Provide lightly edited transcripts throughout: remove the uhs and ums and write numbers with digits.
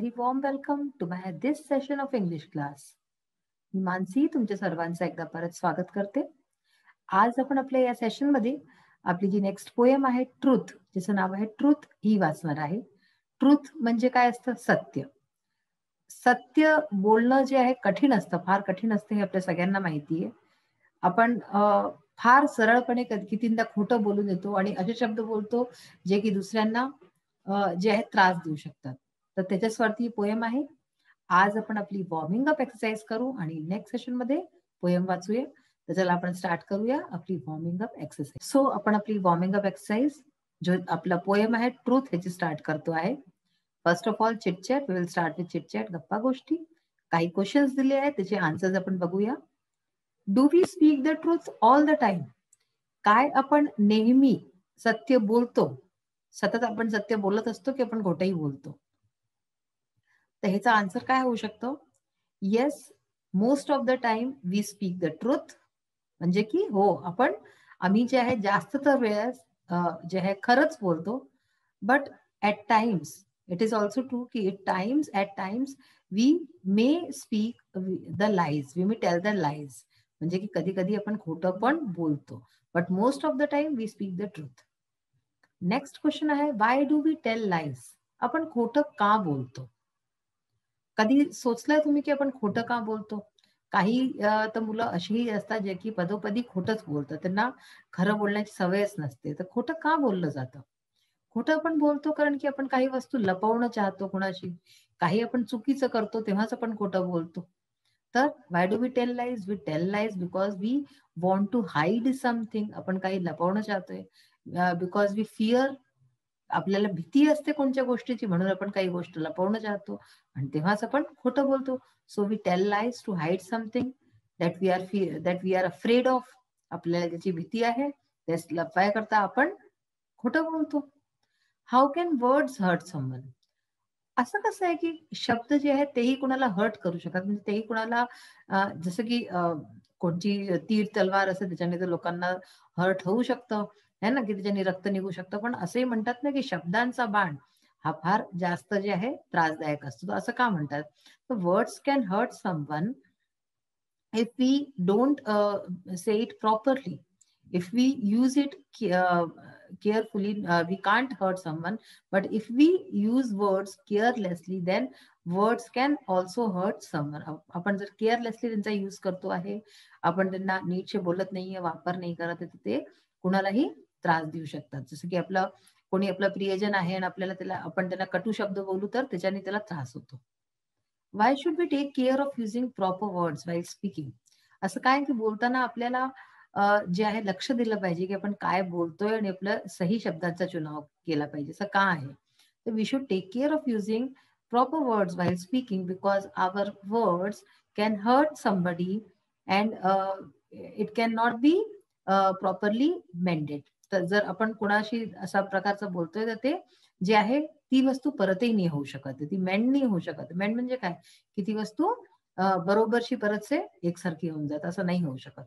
very warm welcome to my this session of English class. मी मानसी तुमच्या सर्वांचं एकदा परत स्वागत करते. आज आपण आपल्या या सेशन मध्ये आपली जी नेक्स्ट पोएम आहे ट्रूथ, जिचं नाव आहे ट्रूथ, ही वाचणार आहे. ट्रूथ म्हणजे काय असतं? सत्य. सत्य बोलणं जे आहे कठीण असतं, फार कठीण असतं, हे आपल्या सगळ्यांना माहिती आहे. आपण फार सरळपणे कितींदा खोटं बोलून येतो आणि असे शब्द बोलतो जे की दुसऱ्यांना जे आहे त्रास देऊ शकतात. तर त्याच्यावरती पोएम आहे. आज आपण आपली वॉर्मिंग अप एक्सरसाइज करू आणि नेक्स्ट सेशन मध्ये पोएम वाचूया. तर चला आपण स्टार्ट करूया आपली वॉर्मिंग अप एक्सरसाइज. सो आपण आपली वॉर्मिंग अप एक्सरसाइज जो आपला पोएम आहे ट्रूथ ह्याची स्टार्ट करतो आहे. First of all chitchat, we will start with chitchat, गप्पा गोष्टी. काही क्वेश्चन्स दिले आहेत, त्याचे आन्सर्स आपण बघूया. Do we speak the truth all the time? काय आपण नेहमी सत्य बोलतो? सतत आपण सत्य बोलत असतो की आपण खोटंही बोलतो? तर ह्याचा आन्सर काय होऊ शकतो? Yes, most of the time we speak the truth. म्हणजे की हो, आम्ही जे आहे जास्त तर वेळेस जे आहे खरंच बोलतो. But at times it is also true की at times we may speak the lies, we may tell the lies. म्हणजे की कधी कधी आपण खोटं पण बोलतो. But most of the time we speak the truth. Next question आहे, why do we tell lies? आपण खोटं का बोलतो? कधी सोचलंय तुम्ही की आपण खोटं का बोलतो? काही तर मुलं अशीही असतात जे की पदोपदी खोटंच बोलतात, त्यांना खरं बोलण्याची सवयच नसते. तर खोटं का बोललं जातं? खोटं आपण बोलतो कारण की आपण काही वस्तू लपवणं चाहतो कुणाशी, काही आपण चुकीचं करतो तेव्हाच आपण खोटं बोलतो. तर why do we tell lies? We tell lies because we want to hide something. आपण काही लपवणं चाहतोय. बिकॉज वी फिअर, आपल्याला भीती असते कोणत्या गोष्टीची, म्हणून आपण काही गोष्ट लपवणं चाहतो आणि तेव्हाच आपण खोटं बोलतो. So we tell lies to hide something that we are afraid of. आपल्याला ज्याची भीती आहे त्यास लपवाय करता आपण खोटं बोलतो. How can words hurt someone? असं कसं आहे की शब्द जे आहेत तेही कुणाला हर्ट करू शकतात, म्हणजे तेही कुणाला जसं की कोणती तीर तलवार असते त्याच्याने तर लोकांना हर्ट होऊ शकतं, है ना, की त्याच्याने रक्त निघू शकतं. पण असंही म्हणतात ना की शब्दांचा बाण हा फार जास्त जे आहे त्रासदायक असतो. असं का म्हणतात? Words can hurt someone if we don't say it properly. If we use it carefully, we can't hurt someone. But if we use words carelessly, then words can also hurt someone. आपण जर केअरलेसली त्यांचा use करतो आहे, आपण त्यांना नीटशे बोलत नाहीये, वापर नाही करत आहे, ते कुणालाही त्रास देऊ शकतात. जसं की कोणी आपला प्रियजन आहे आणि आपण त्यांना कटू शब्द बोलू तर त्याच्याने त्याला त्रास होतो. Why should we take care of using proper words while speaking? असं काय की बोलताना आपल्याला जे आहे लक्ष दिलं पाहिजे की आपण काय बोलतोय आणि आपल्या सही शब्दांचा चुनाव केला पाहिजे. असं का आहे? तर we should take care of using proper words while speaking because our words can hurt somebody and it can not be properly mended. तर जर आपण कुणाशी अशा प्रकारचं बोलतोय तर ते जे आहे ती वस्तू परतही नाही होऊ शकत, ती मेंड नाही होऊ शकत. मेंड म्हणजे काय की ती वस्तू बरोबरशी परतसे एकसारखी होऊन जात, असं नाही होऊ शकत.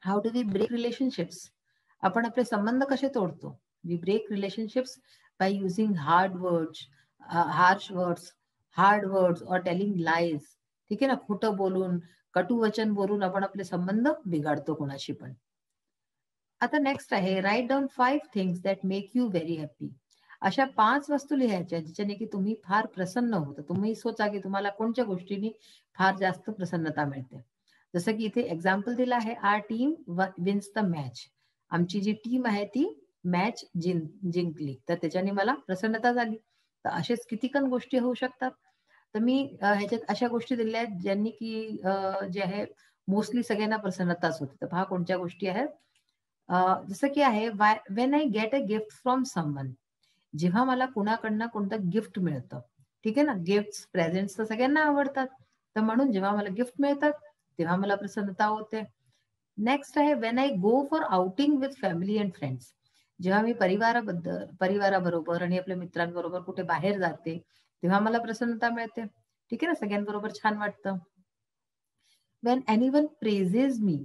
How do we break relationships? आपण आपले संबंध कसे तोडतो? We break relationships by using harsh words और टेलिंग लाईज. ठीक आहे ना, खोटं बोलून, कटू वचन बोलून आपण आपले संबंध बिघाडतो कोणाशी पण. आता नेक्स्ट आहे, write down 5 things that make you very happy. अशा 5 वस्तू लिहायच्या ज्याच्याने की तुम्ही फार प्रसन्न होता. तुम्ही सोचा की तुम्हाला कोणत्या गोष्टींनी फार जास्त प्रसन्नता मिळते. जसं की इथे एक्झाम्पल दिलं आहे, our team wins the match. आमची जी टीम आहे ती मॅच जिंकली, तर त्याच्याने मला प्रसन्नता झाली. तर असेच कितीकन गोष्टी होऊ शकतात. तर मी ह्याच्यात अशा गोष्टी दिल्या आहेत ज्यांनी की जे आहे मोस्टली सगळ्यांना प्रसन्नताच होते. तर पहा कोणत्या गोष्टी आहेत. जसं की आहे, when I get a gift from someone. जेव्हा मला कुणाकडनं कोणतं गिफ्ट मिळतं, ठीक आहे ना, गिफ्ट प्रेझेंट्स तर सगळ्यांना आवडतात, तर म्हणून जेव्हा मला गिफ्ट मिळतात तेव्हा मला प्रसन्नता होते. नेक्स्ट आहे, when I go for outing with family and friends. जेव्हा मी परिवाराबरोबर आणि आपल्या मित्रांबरोबर कुठे बाहेर जाते तेव्हा मला प्रसन्नता मिळते. ठीक आहे ना, सगळ्यांबरोबर छान वाटतं. वेन एनीवन प्रेझेस मी.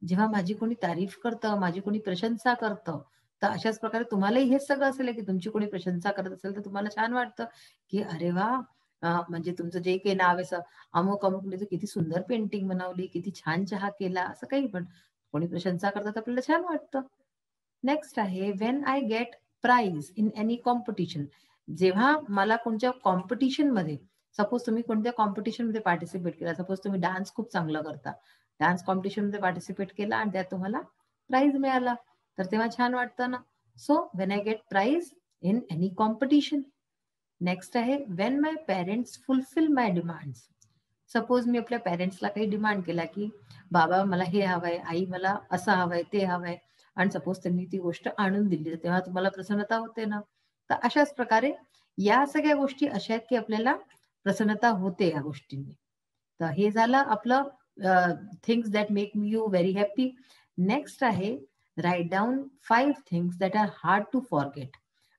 जेव्हा माझी कोणी तारीफ करतं, माझी कोणी प्रशंसा करतं, तर अशाच प्रकारे तुम्हालाही हेच सगळं असेल की तुमची कोणी प्रशंसा करत असेल तर तुम्हाला छान वाटतं की अरे वा, म्हणजे तुमचं जे काही नाव आहे अमुक अमुकने किती सुंदर पेंटिंग बनवली, किती छान चहा केला, असं काही पण कोणी प्रशंसा करतात आपल्याला छान वाटतं. नेक्स्ट आहे when I get prize in any competition. जेव्हा मला कोणत्या कॉम्पिटिशन मध्ये, सपोज तुम्ही कोणत्या कॉम्पिटिशन मध्ये पार्टिसिपेट केला, सपोज तुम्ही डान्स खूप चांगलं करता, डान्स कॉम्पिटिशन मध्ये पार्टिसिपेट केला आणि त्यात तुम्हाला प्राइज मिळाला, तर तेव्हा छान वाटतं ना. So when I get prize in any competition. Next आहे when my parents fulfil my demands. Suppose मी आपल्या पेरेंट्सला काही डिमांड केला की बाबा मला हे हवंय, आई मला असं हवंय, ते हवंय, आणि सपोज त्यांनी ती गोष्ट आणून दिली, तर तेव्हा तुम्हाला प्रसन्नता होते ना. तर अशाच प्रकारे या सगळ्या गोष्टी अशा आहेत की आपल्याला प्रसन्नता होते या गोष्टींनी. तर हे झालं आपलं things that make you very happy. Next आहे write down 5 things that are hard to forget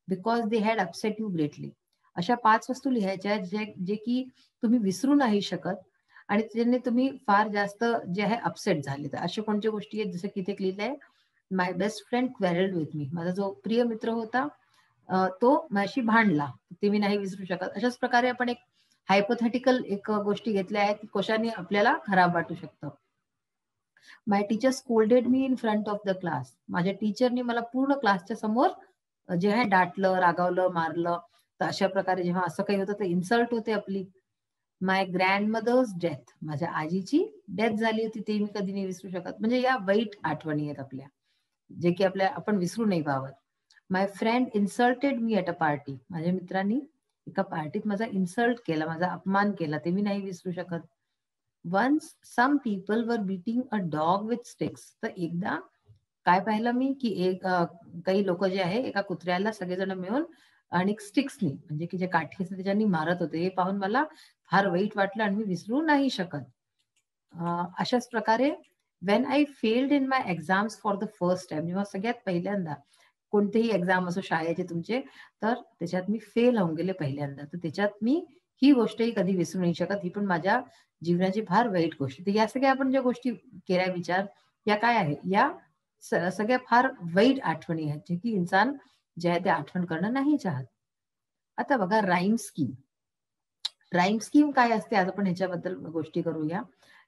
because they had upset you greatly. अशा 5 वस्तू लिहायच्या जे की तुम्ही विसरू नाही शकत आणि त्याने तुम्ही फार जास्त जे आहे अपसेट झाले. तर अशा कोणत्या गोष्टी आहेत, जसं की इथे लिहिलंय माय बेस्ट फ्रेंड क्वेरल्ड विथ मी. माझा जो प्रिय मित्र होता तो माझ्याशी भांडला, ते मी नाही विसरू शकत. अशाच प्रकारे आपण एक हायपोथेटिकल एक गोष्टी घेतल्या आहेत, कशाने आपल्याला खराब वाटू शकतं. My teacher scolded me in front of the class. माझ्या टीचरनी मला पूर्ण क्लासच्या समोर जे आहे डाटलं, रागावलं, मारलं. तर अशा प्रकारे जेव्हा असं काही होतं तर इन्सल्ट होते आपली. माय ग्रँड मदर्स डेथ. माझ्या आजीची डेथ झाली होती, ते मी कधी नाही विसरू शकत. म्हणजे या वाईट आठवणी आहेत आपल्या, जे की आपल्या आपण विसरू नाही पावत. My friend insulted me at a party. माझ्या मित्रांनी एका पार्टीत माझा इन्सल्ट केला, माझा अपमान केला, ते मी नाही विसरू शकत. Once some people were beating a dog with sticks. तर एकदा काय पाहिलं मी की काही लोक जे आहे एका कुत्र्याला सगळेजण मिळून आणि स्टिक्सनी, म्हणजे की जे काठी असते त्याच्यानी मारत होते. हे पाहून मला फार वाईट वाटलं आणि मी विसरू नाही शकत. अशाच प्रकारे when I failed in my exams for the first time. जेव्हा सगळ्यात पहिल्यांदा कोणतेही एक्झाम असो शाळेचे तुमचे, तर त्याच्यात मी फेल होऊन गेले पहिल्यांदा, तर त्याच्यात मी ही गोष्टही कधी विसरू नाही शकत. ही पण माझ्या जीवनाची फार वाईट गोष्ट. तर या सगळ्या आपण ज्या गोष्टी केल्या विचार, या काय आहे, या सगळ्या फार वाईट आठवणी आहेत, जे की इंसान जे आहे ते आठवण करणं नाही चाहत. आता बघा राईम स्कीम. राईम स्कीम काय असते आज आपण ह्याच्याबद्दल गोष्टी करूया.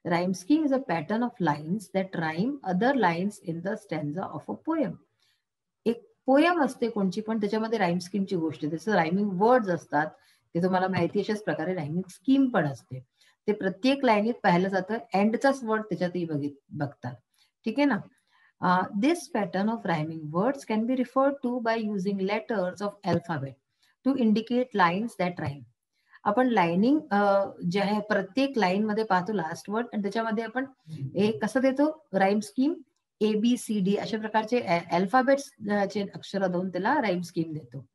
Rhyme scheme is a pattern of lines that rhyme other lines in the stanza of a poem. एक पोयम असते कोणची पण, त्याच्यामध्ये राईम स्कीमची गोष्ट आहे. त्याचं रायमिंग वर्ड्स असतात, ते तुम्हाला माहिती अशाच प्रकारे रायमिंग स्कीम पण असते. ते प्रत्येक लाईनीत पाहिलं जातं, एंडचाच वर्ड त्याच्यातही बघतात. ठीक आहे ना. This pattern of rhyming words can be referred to by using letters of alphabet to indicate lines that rhyme. आपण लाईनिंग जे आहे प्रत्येक लाईन मध्ये पाहतो लास्ट वर्ड, आणि त्याच्यामध्ये आपण एक कसं देतो राईम स्कीम, ABCD अशा प्रकारचे अल्फाबेट्स चे अक्षर देऊन त्याला राईम स्कीम देतो.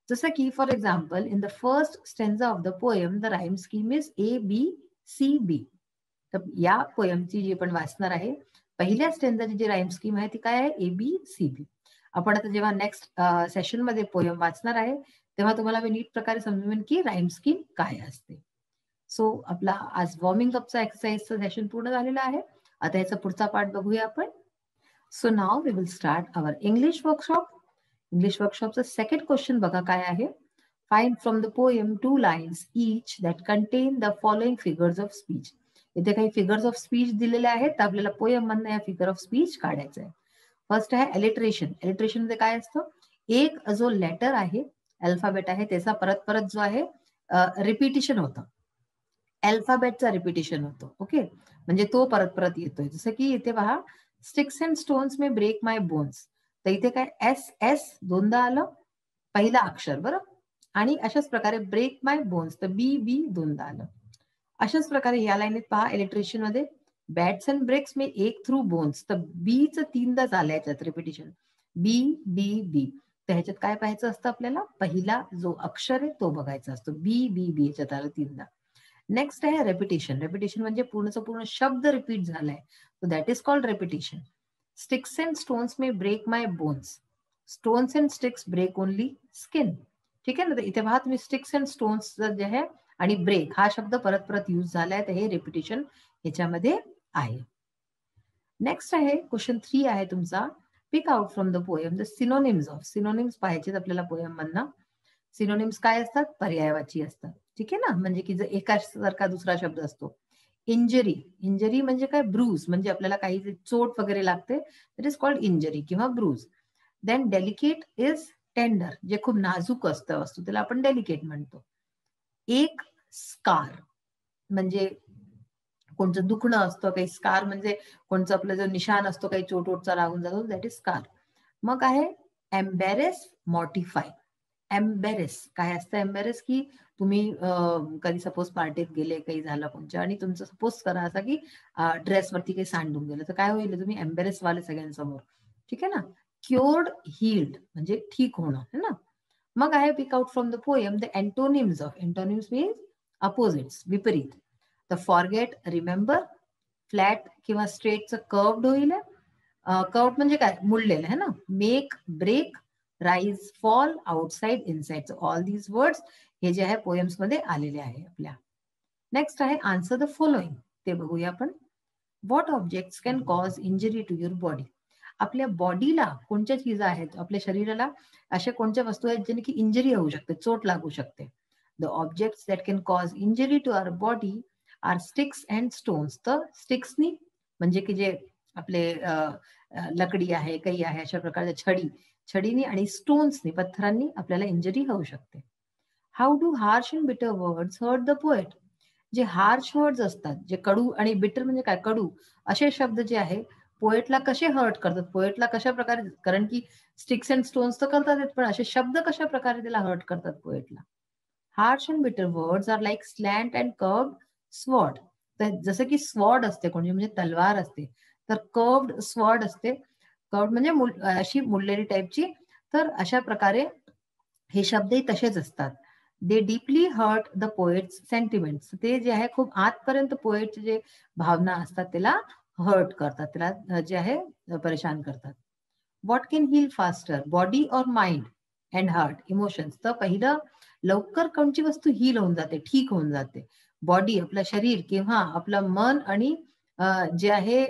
जसं की for example in the first stanza of the poem the rhyme scheme is ABCB. तर या पोएमची जी आपण वाचणार आहे, पहिल्या स्टेंजाची जी राईम स्कीम आहे ती काय आहे, ABCB. आपण आता जेव्हा नेक्स्ट सेशन मध्ये पोएम वाचणार आहे तेव्हा तुम्हाला मी नीट प्रकारे समजवेन की राईम स्कीम काय असते. सो आपला आज वॉर्मिंग अपचा एक्सरसाइजचं सेशन पूर्ण झालेलं आहे. आता याचा पुढचा पार्ट बघूया आपण. So now we will start our English workshop. English वर्कशॉपचा सेकंड क्वेश्चन बघा काय आहे. Find from the poem 2 lines each that contain the following figures of speech. इथे काही फिगर्स ऑफ स्पीच दिलेले आहेत, तर आपल्याला पोएम मधनं या फिगर ऑफ स्पीच काढायचं आहे. फर्स्ट आहे एलिट्रेशन. एलिट्रेशन मध्ये काय असतं, एक जो लेटर आहे, अल्फाबेट आहे, त्याचा परत परत जो आहे रिपिटिशन होतं, अल्फाबेटचा रिपिटिशन होतो. ओके, म्हणजे तो परत परत येतोय. जसं की इथे पहा, sticks and stones may break my bones. तर इथे काय S दोनदा आलं, पहिला अक्षर बरं, आणि अशाच प्रकारे ब्रेक माय बोन्स तर B दोनदा आलं. अशाच प्रकारे या लाईनीत पहा इलेक्ट्रिशियन मध्ये बॅट्स अँड ब्रेक्स मे एक थ्रू बोन्स, तर बीचं तीनदा झालं याच्यात रिपिटिशन, B. तर ह्याच्यात काय पाहायचं असतं आपल्याला, पहिला जो अक्षर आहे तो बघायचा असतो. B याच्यात आलं तीनदा. नेक्स्ट आहे रेपिटेशन. रेपिटेशन म्हणजे पूर्णचा पूर्ण शब्द रिपीट झालाय, so that is called repetition. Sticks and stones may break my bones. Stones and sticks break only skin. ठीक आहे ना. तर इथे पहा तुम्ही स्टिक्स अँड स्टोन्स जे आहे आणि ब्रेक हा शब्द परत परत यूज झालाय, तर हे रेपिटेशन ह्याच्यामध्ये आहे. नेक्स्ट आहे क्वेश्चन 3 आहे तुमचा. Pick out from the poem the synonyms of. Synonyms पाहायचे आपल्याला पोएम मधनं. सिनोनिम्स काय असतात? पर्यायवाची असतात. ठीक आहे ना. म्हणजे की जर एकाच सारखा दुसरा शब्द असतो. इंजरी. इंजरी म्हणजे काय? ब्रूज. म्हणजे आपल्याला काही चोट वगैरे लागते, दॅट इज कॉल्ड इंजरी किंवा bruise. Then delicate is tender. जे खूप नाजूक असतं वस्तू त्याला आपण डेलिकेट म्हणतो. एक स्कार म्हणजे कोणतं दुखणं असतं, काही स्कार म्हणजे कोणचं आपलं जो निशाण असतो काही चोटचा लागून जातो, दॅट इज स्कार. मग आहे एम्बॅरेस, मॉर्टिफाय. एम्बॅरेस काय असतं? एम्बॅरेस की तुम्ही कधी सपोज पार्टीत गेले, काही झालं कोणच्या आणि तुमचं सपोज करा असा की ड्रेसवरती काही सांडून गेलं, तर काय होईल? तुम्ही एम्बॅरेस व्हाल सगळ्यांसमोर. ठीक आहे ना. क्युअर्ड, हील्ड म्हणजे ठीक होणं है ना. मग आहे pick out from the poem the antonyms of. Antonyms means opposites, विपरीत. The forget, remember. फ्लॅट किंवा स्ट्रेटचं कर्व्ड होईल. कर्व्ड म्हणजे काय? मुडलेलं है ना. Make, break, rise, fall, outside, inside. All these words हे जे आहे पोएम्स मध्ये आलेले आहे आपल्या. नेक्स्ट आहे आन्सर द फॉलोइंग. ते बघूया आपण. What objects can cause injury to your body. आपल्या बॉडीला कोणत्या चीज आहेत, आपल्या शरीराला अशा कोणत्या वस्तू आहेत ज्याने की इंजरी होऊ शकते, चोट लागू शकते. The objects that can cause injury to our body are sticks and stones. तर स्टिक्सनी म्हणजे की जे आपले लकडी आहे, काही आहे, अशा प्रकारच्या छडीनी आणि स्टोन्सनी, पत्थरांनी आपल्याला इंजरी होऊ शकते. How do harsh and bitter words hurt the poet. जे हार्श वर्ड्स असतात, जे कडू आणि बिटर म्हणजे काय? कडू असे शब्द जे आहे पोएटला कसे हर्ट करतात, पोएटला कशा प्रकारे, कारण की स्टिक्स अँड स्टोन्स तर करतात, पण असे शब्द कशा प्रकारे त्याला हर्ट करतात पोएटला. Harsh and bitter words are like slant and curved sword. तर जसं की स्वॉर्ड असते कोणती म्हणजे तलवार असते, तर कर्व्ड स्वॉर्ड असते. कर्व्ड म्हणजे अशी मुडलेली टाईपची. तर अशा प्रकारे हे शब्दही तसेच असतात. They deeply hurt the poet's sentiments. ते जे आहे खूप आतपर्यंत पोएटचे जे भावना असतात त्याला हर्ट करतात, त्याला जे आहे परेशान करतात. What can heal faster, body और माइंड अँड हार्ट, इमोशन्स. तर पहिलं लवकर कोणची वस्तू हील होऊन जाते, ठीक होऊन जाते? बॉडी, आपलं शरीर किंवा आपलं मन आणि जे आहे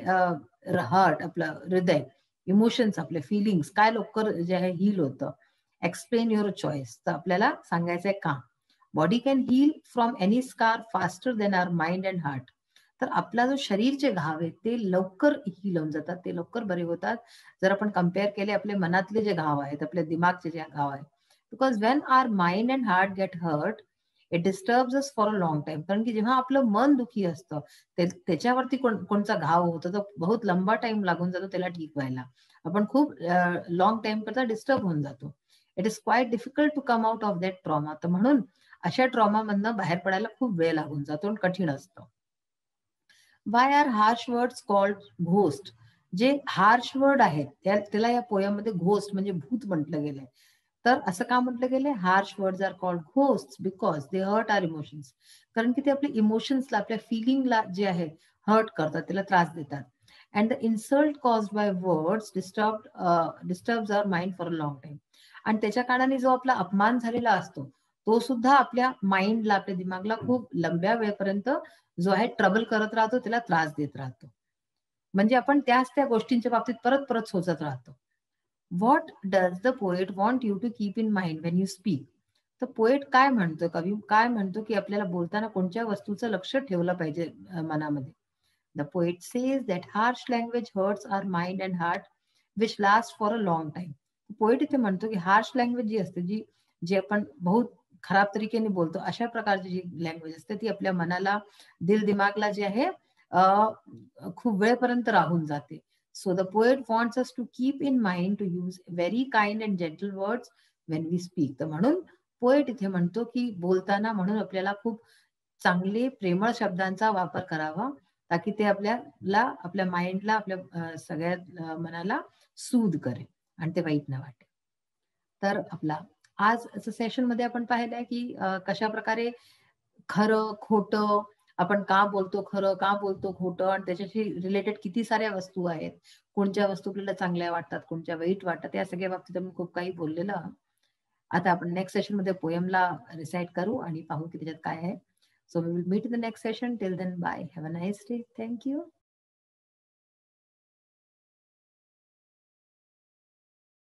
हार्ट, आपलं हृदय, इमोशन्स, आपले फिलिंग्स काय लवकर जे आहे हील होतं. Explain your choice. तर आपल्याला सांगायचंय का. Body can heal from any scar faster than our mind and heart. तर आपला जो शरीरचे घाव आहेत ते लवकर हील होऊन जातात, ते लवकर बरे होतात जर आपण कम्पेअर केले आपले मनातले जे घाव आहेत, आपल्या दिमागचे जे घाव आहेत. Because when our mind and heart get hurt it disturbs us for a long time. कारण की जेव्हा आपलं मन दुखी असतं त्याच्यावरती कोणचा घाव होतो तर बहुत लंबा टाइम लागून जातो त्याला ठीक व्हायला. आपण खूप लॉंग टाइम करता डिस्टर्ब होऊन जातो. It is quite difficult to come out of that trauma. तर म्हणून अशा ट्रॉमामधनं बाहेर पडायला खूप वेळ लागून जातो आणि कठीण असतं. Why are harsh words called ghost. जे हार्श वर्ड आहेत त्याला या पोयममध्ये घोस्ट म्हणजे भूत म्हटलं गेलंय. तर असं का म्हटलं गेलंय? Harsh words are called ghost because they hurt our emotions. कारण की ते आपल्या इमोशन्सला, आपल्या फिलिंगला जे आहे हर्ट करतात, त्याला त्रास देतात. And the insult caused by words disturbs our mind for a long time. आणि त्याच्या कारणाने जो आपला अपमान झालेला असतो तो सुद्धा आपल्या माइंडला, आपल्या दिमागला खूप लंब्या वेळेपर्यंत जो आहे ट्रबल करत राहतो, त्याला त्रास देत राहतो. म्हणजे आपण त्या गोष्टींच्या बाबतीत परत परत सोचत राहतो. What does the poet want you to keep in mind when you speak. तर पोएट काय म्हणतो, कवी काय म्हणतो की आपल्याला बोलताना कोणत्या वस्तूचं लक्ष ठेवलं पाहिजे मनामध्ये. The poet says that harsh language hurts our mind and heart which last for a long time. Poet इथे म्हणतो की हार्श लँग्वेज जी असते, जी आपण बहुत खराब तरीकेने बोलतो, अशा प्रकारची जी लँग्वेज असते ती आपल्या मनाला, दिल दिमागला जे आहे खूप वेळपर्यंत राहून जाते. So the poet wants us to keep in mind to use very kind and gentle words when we speak. तर म्हणून पोएट इथे म्हणतो की बोलताना म्हणून आपल्याला खूप चांगले प्रेमळ शब्दांचा वापर करावा, ताकी ते आपल्याला, आपल्या माइंडला, आपल्या सगळ्या मनाला सूद करेल आणि ते वाईट न वाटेल. तर आपला आज सेशन मध्ये आपण पाहिलंय की कशा प्रकारे खरं खोटं, आपण का बोलतो खरं, का बोलतो खोटं, आणि त्याच्याशी रिलेटेड किती साऱ्या वस्तू आहेत, कोणत्या वस्तू आपल्याला चांगल्या वाटतात, कोणत्या वाईट वाटतात, या सगळ्या बाबतीत आपण खूप काही बोललेलं. आता आपण नेक्स्ट सेशन मध्ये पोएमला रिसाइट करू आणि पाहू की त्याच्यात काय आहे. So we will meet in the next session. Till then bye, have a nice day. Thank you.